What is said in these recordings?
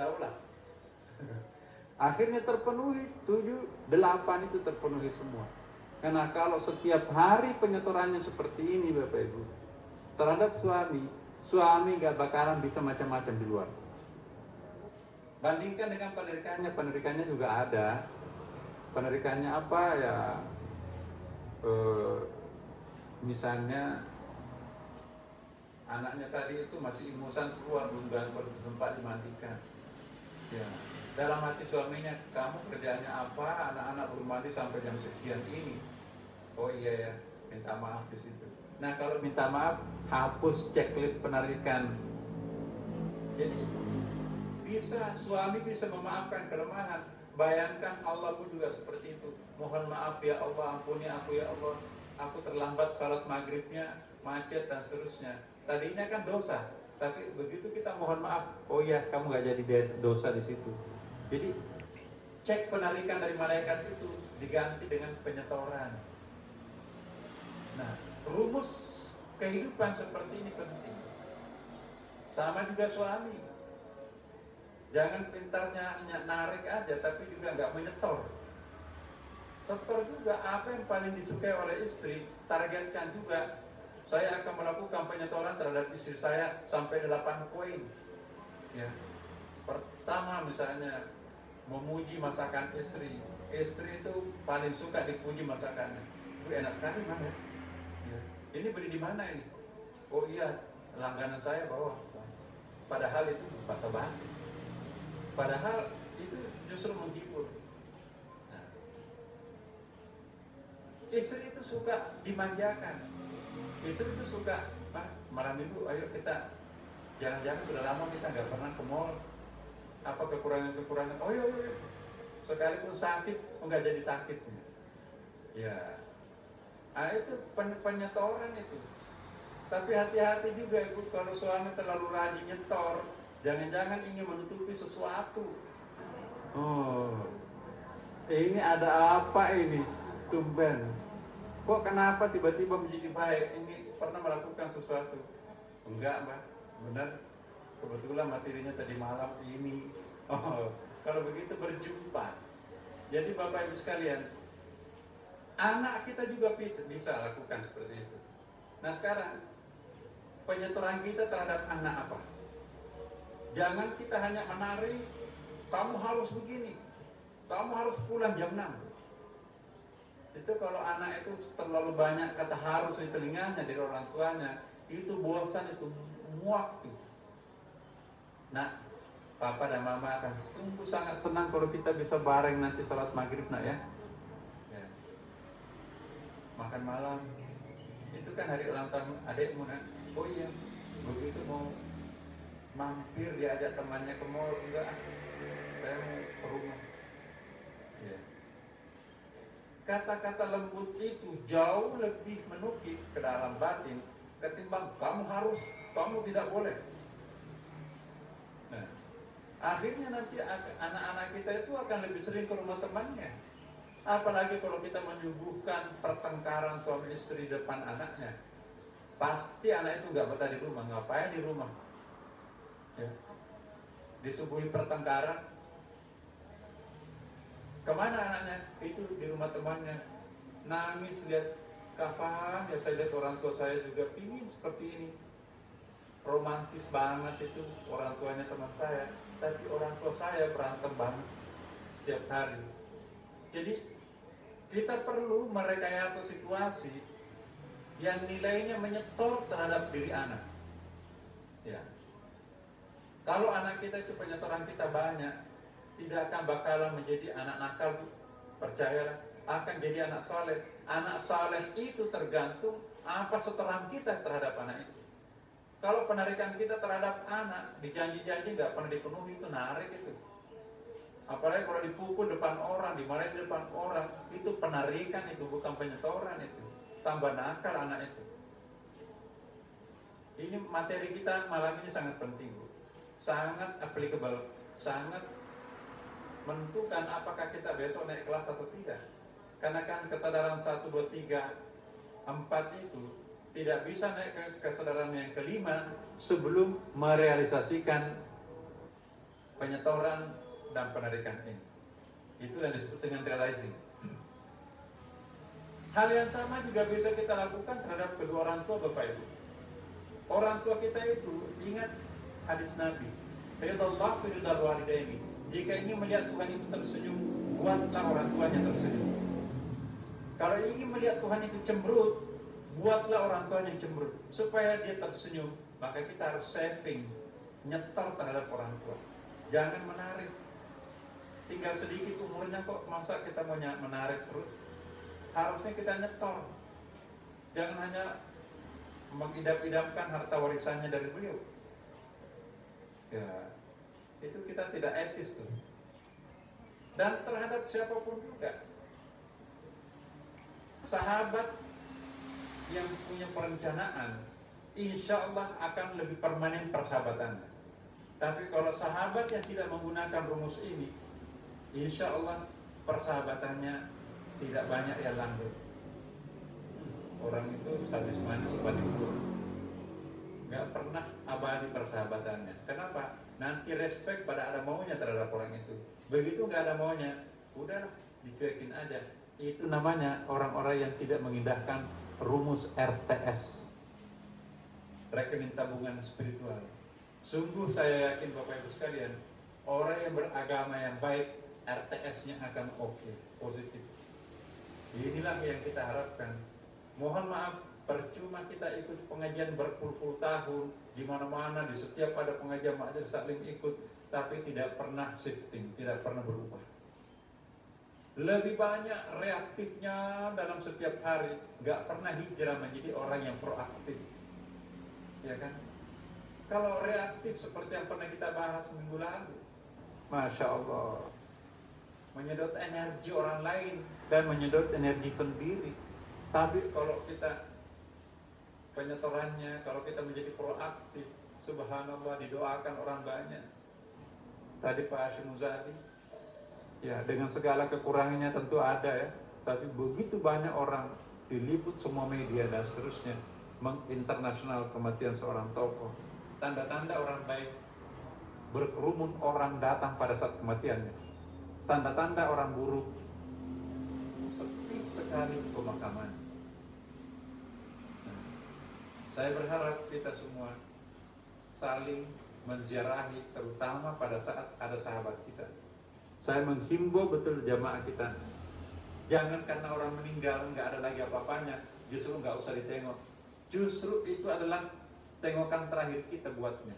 tahulah. Akhirnya terpenuhi, 7, 8 itu terpenuhi semua. Karena kalau setiap hari penyetorannya seperti ini Bapak Ibu, terhadap suami gak bakalan bisa macam-macam di luar. Bandingkan dengan penerikannya juga ada. Penerikannya apa ya? Misalnya anaknya tadi itu masih ingusan keluar, belum sempat dimandikan. Ya, dalam hati suaminya, kamu kerjanya apa? Anak-anak belum mandi sampai jam sekian ini. Oh iya ya, minta maaf di situ. Nah kalau minta maaf, hapus checklist penarikan. Jadi suami bisa memaafkan kelemahan. Bayangkan Allah pun juga seperti itu. Mohon maaf ya Allah, ampuni aku ya Allah. Aku terlambat salat maghribnya, macet dan seterusnya. Tadinya kan dosa, tapi begitu kita mohon maaf, oh iya kamu gak jadi dosa di situ. Jadi cek penarikan dari malaikat itu diganti dengan penyetoran. Nah, rumus kehidupan seperti ini penting. Sama juga suami. Jangan pintarnya narik aja, tapi juga nggak menyetor. Setor juga apa yang paling disukai oleh istri, targetkan juga. Saya akan melakukan penyetoran terhadap istri saya sampai 8 poin. Ya. Pertama misalnya memuji masakan istri. Istri itu paling suka dipuji masakannya. Itu enak sekali mana? Ya. Ini beli di mana ini? Oh iya, langganan saya bawa. Padahal itu basa-basi. Padahal itu justru menghibur. Nah, istri itu suka dimanjakan. Istri itu suka, malam minggu ayo kita jalan-jalan, sudah lama kita nggak pernah ke mall. Apa kekurangan-kekurangan? Oh iya, sekalipun sakit, nggak jadi sakit. Ya, itu penyetoran itu. Tapi hati-hati juga Ibu, kalau suami terlalu rajin nyetor, jangan-jangan ingin menutupi sesuatu. Oh, ini ada apa ini? Tumben. Kok kenapa tiba-tiba menjadi baik? Ini pernah melakukan sesuatu? Enggak, Mbak. Benar. Kebetulan materinya tadi malam ini. Oh, kalau begitu berjumpa. Jadi Bapak Ibu sekalian, anak kita juga bisa lakukan seperti itu. Nah sekarang, penyetoran kita terhadap anak apa? Jangan kita hanya menarik, kamu harus begini, kamu harus pulang jam 6. Itu kalau anak itu terlalu banyak kata harus di telinganya dari orang tuanya, itu bosan, itu muak tuh. Nah, Papa dan Mama akan sungguh sangat senang kalau kita bisa bareng nanti salat maghrib nak ya. Makan malam, itu kan hari ulang tahun adikmu nak. Oh iya, begitu mau mampir diajak temannya ke mall, enggak, saya mau ke rumah. Ya. Kata-kata lembut itu jauh lebih menukik ke dalam batin ketimbang kamu harus, kamu tidak boleh. Nah, akhirnya nanti anak-anak kita itu akan lebih sering ke rumah temannya. Apalagi kalau kita menyuguhkan pertengkaran suami istri depan anaknya, pasti anak itu nggak betah di rumah. Ngapain di rumah? Ya. Disuguhi pertengkaran, kemana anaknya? Itu di rumah temannya. Nangis lihat, kapan ya saya lihat orang tua saya juga pingin seperti ini. Romantis banget itu orang tuanya teman saya, tapi orang tua saya berantem banget setiap hari. Jadi kita perlu merekayasa situasi yang nilainya menyetor terhadap diri anak. Ya. Kalau anak kita itu penyetoran kita banyak, tidak akan bakalan menjadi anak nakal, percayalah, akan jadi anak soleh. Anak soleh itu tergantung apa setoran kita terhadap anak itu. Kalau penarikan kita terhadap anak, dijanji-janji nggak pernah dipenuhi, itu narik itu. Apalagi kalau dipukul depan orang, dimarahin di depan orang, itu penarikan itu, bukan penyetoran itu. Tambah nakal anak itu. Ini materi kita malam ini sangat penting, Bu. Sangat applicable, sangat menentukan apakah kita besok naik kelas atau tidak. Karena kan kesadaran 1, 2, 3, 4 itu tidak bisa naik ke kesadaran yang kelima sebelum merealisasikan penyetoran penyetoran dan penarikan ini. Itu yang disebut dengan realizing. Hal yang sama juga bisa kita lakukan terhadap kedua orang tua, Bapak Ibu. Orang tua kita itu, ingat hadis Nabi, ridallah fi ridal walidaini. Jika ingin melihat Tuhan itu tersenyum, buatlah orang tuanya tersenyum. Kalau ingin melihat Tuhan itu cemberut, buatlah orang tuanya cemberut. Supaya dia tersenyum, maka kita harus saving, nyetor terhadap orang tua. Jangan menarik. Tinggal sedikit umurnya kok, masa kita mau menarik terus? Harusnya kita nyetor. Jangan hanya mengidam-idamkan harta warisannya dari beliau. Ya, itu kita tidak etis tuh. Dan terhadap siapapun juga. Sahabat yang punya perencanaan, insya Allah akan lebih permanen persahabatannya. Tapi kalau sahabat yang tidak menggunakan rumus ini, insya Allah persahabatannya tidak banyak yang langgeng. Orang itu sadis manis seperti itu, nggak pernah abadi persahabatannya. Kenapa? Nanti respect pada ada maunya terhadap orang itu. Begitu nggak ada maunya, udahlah dicuekin aja. Itu namanya orang-orang yang tidak mengindahkan rumus RTS, rekening tabungan spiritual. Sungguh saya yakin Bapak Ibu sekalian, orang yang beragama yang baik, RTS-nya akan oke, positif. Inilah yang kita harapkan. Mohon maaf, percuma kita ikut pengajian berpuluh-puluh tahun, di mana-mana, di setiap ada pengajian majelis taklim ikut, tapi tidak pernah shifting, tidak pernah berubah. Lebih banyak reaktifnya dalam setiap hari, nggak pernah hijrah menjadi orang yang proaktif, ya kan? Kalau reaktif seperti yang pernah kita bahas minggu lalu, Masya Allah, menyedot energi orang lain dan menyedot energi sendiri. Tapi kalau kita penyetorannya, kalau kita menjadi proaktif, subhanallah, didoakan orang banyak. Tadi Pak Hashim Muzadi, ya dengan segala kekurangannya tentu ada ya, tapi begitu banyak orang diliput semua media dan seterusnya, menginternasional kematian seorang tokoh. Tanda-tanda orang baik, berkerumun orang datang pada saat kematiannya. Tanda-tanda orang buruk, sepi sekali pemakaman. Nah, saya berharap kita semua saling menziarahi, terutama pada saat ada sahabat kita. Saya menghimbau betul jamaah kita, jangan karena orang meninggal nggak ada lagi apa-apanya, justru nggak usah ditengok. Justru itu adalah tengokan terakhir kita buatnya.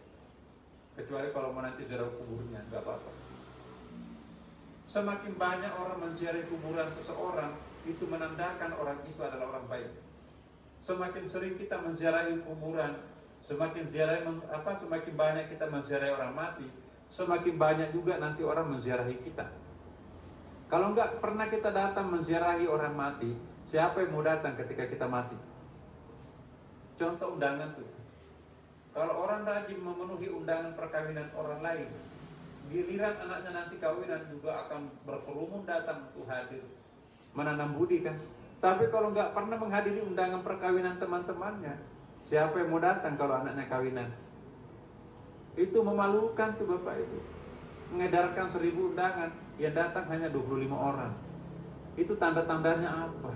Kecuali kalau mau nanti ziarah kuburnya, nggak apa-apa. Semakin banyak orang menziarahi kuburan seseorang, itu menandakan orang itu adalah orang baik. Semakin sering kita menziarahi kuburan, semakin banyak kita menziarahi orang mati, semakin banyak juga nanti orang menziarahi kita. Kalau nggak pernah kita datang menziarahi orang mati, siapa yang mau datang ketika kita mati? Contoh undangan tuh. Kalau orang rajin memenuhi undangan perkawinan orang lain, giliran anaknya nanti kawinan juga akan berkerumun datang untuk hadir, menanam budi kan. Tapi kalau nggak pernah menghadiri undangan perkawinan teman-temannya, siapa yang mau datang kalau anaknya kawinan? Itu memalukan tuh Bapak Ibu. Mengedarkan 1000 undangan, yang datang hanya 25 orang. Itu tanda-tandanya apa?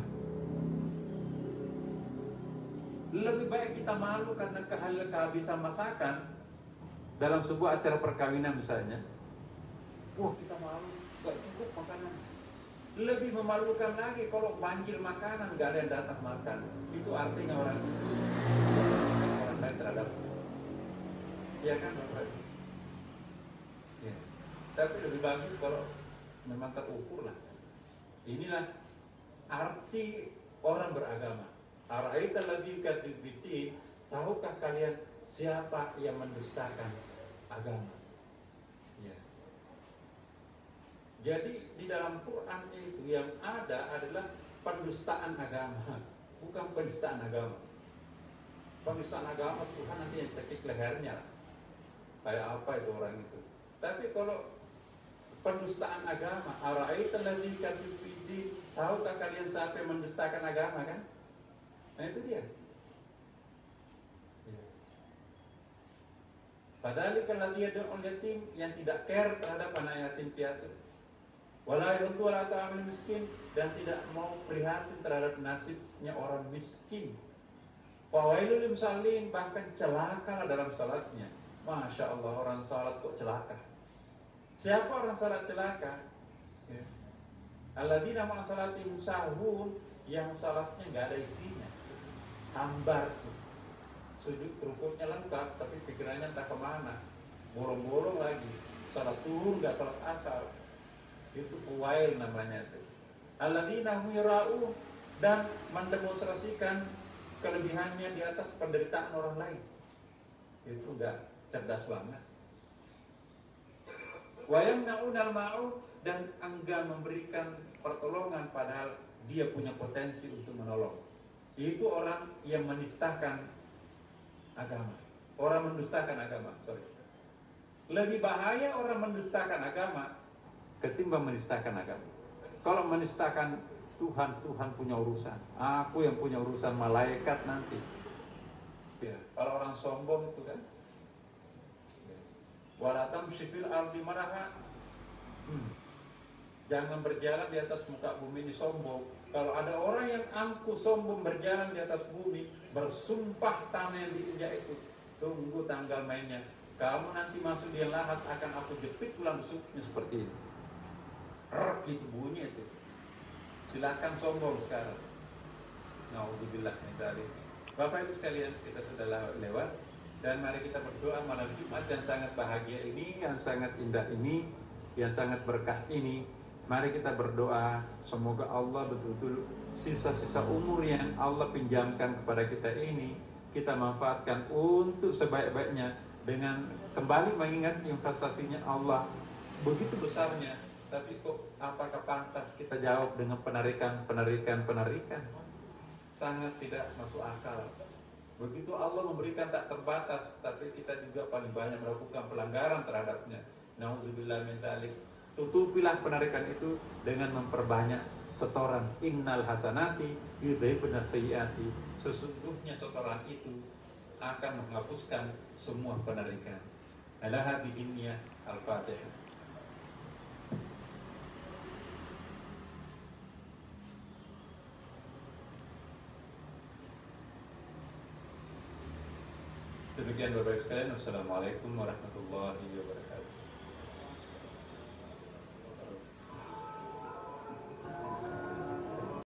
Lebih baik kita malu karena kehabisan masakan dalam sebuah acara perkawinan misalnya. Wah, kita malu, gak cukup makanan. Lebih memalukan lagi kalau banjir makanan, gak ada yang datang makan. Itu artinya orang lain terhadap, ya kan Bapak? Ya. Tapi lebih bagus kalau memang terukur lah. Inilah arti orang beragama. Ara'aita alladzi yukadzdzibu bid-din, tahukah kalian siapa yang mendustakan agama? Ya. Jadi di dalam Quran itu yang ada adalah pendustaan agama, bukan penistaan agama. Penistaan agama Tuhan nanti yang cekik lehernya, kayak apa itu orang itu. Tapi kalau pendustaan agama, ara'aita alladzi yukadzdzibu bid-din, tahukah kalian siapa yang mendustakan agama kan? Nah itu dia. Ya. Padahal kalau dia doang yatim yang tidak care terhadap anak yatim piatu. Wala yurdu wala ta'amil miskin, dan tidak mau prihatin terhadap nasibnya orang miskin. Fawailul lil musallin, bahkan celaka dalam salatnya. Masya Allah, orang salat kok celaka. Siapa orang salat celaka? Ya. Alladzina ma'a salatihim sahun, yang salatnya nggak ada isinya, hambar tuh. Sujud rukuknya lengkap, tapi pikirannya entah kemana, bolong-bolong lagi. Salat tuhur nggak salat asar, itu fuwail namanya itu. Alladzina hum yura'un, dan mendemonstrasikan kelebihannya di atas penderitaan orang lain. Itu udah cerdas banget. Wa yamna'unal ma'ruf, dan enggan memberikan pertolongan padahal dia punya potensi untuk menolong. Itu orang yang menistakan agama. Orang mendustakan agama, Lebih bahaya orang mendustakan agama ketimbang menistakan agama. Kalau menistakan Tuhan punya urusan. Aku yang punya urusan, malaikat nanti. Ya, kalau orang sombong itu kan. Wala tamshi fil ardi maraha. Jangan berjalan di atas muka bumi ini sombong. Kalau ada orang yang angkuh sombong berjalan di atas bumi, bersumpah tanah yang diinjak itu, tunggu tanggal mainnya. Kamu nanti masuk di lahat, akan aku jepit tulang rusuknya seperti ini. Gitu bunyi itu. Silakan sombong sekarang. Nauzubillah min dzalik. Bapak Ibu sekalian, kita sudah lewat, dan mari kita berdoa malam Jumat yang sangat bahagia ini, yang sangat indah ini, yang sangat berkah ini. Mari kita berdoa semoga Allah betul-betul sisa-sisa umur yang Allah pinjamkan kepada kita ini kita manfaatkan untuk sebaik-baiknya dengan kembali mengingat investasinya Allah begitu besarnya. Tapi kok apakah pantas kita jawab dengan penarikan? Sangat tidak masuk akal. Begitu Allah memberikan tak terbatas, tapi kita juga paling banyak melakukan pelanggaran terhadapnya. Nauzubillah min dzalik. Tutupilah penarikan itu dengan memperbanyak setoran. Innal hasanati yudhibun sayyiati. Sesungguhnya setoran itu akan menghapuskan semua penarikan. Ala hadhihi al-Fatihah. Demikian Bapak Ibu sekalian, wassalamualaikum warahmatullahi wabarakatuh.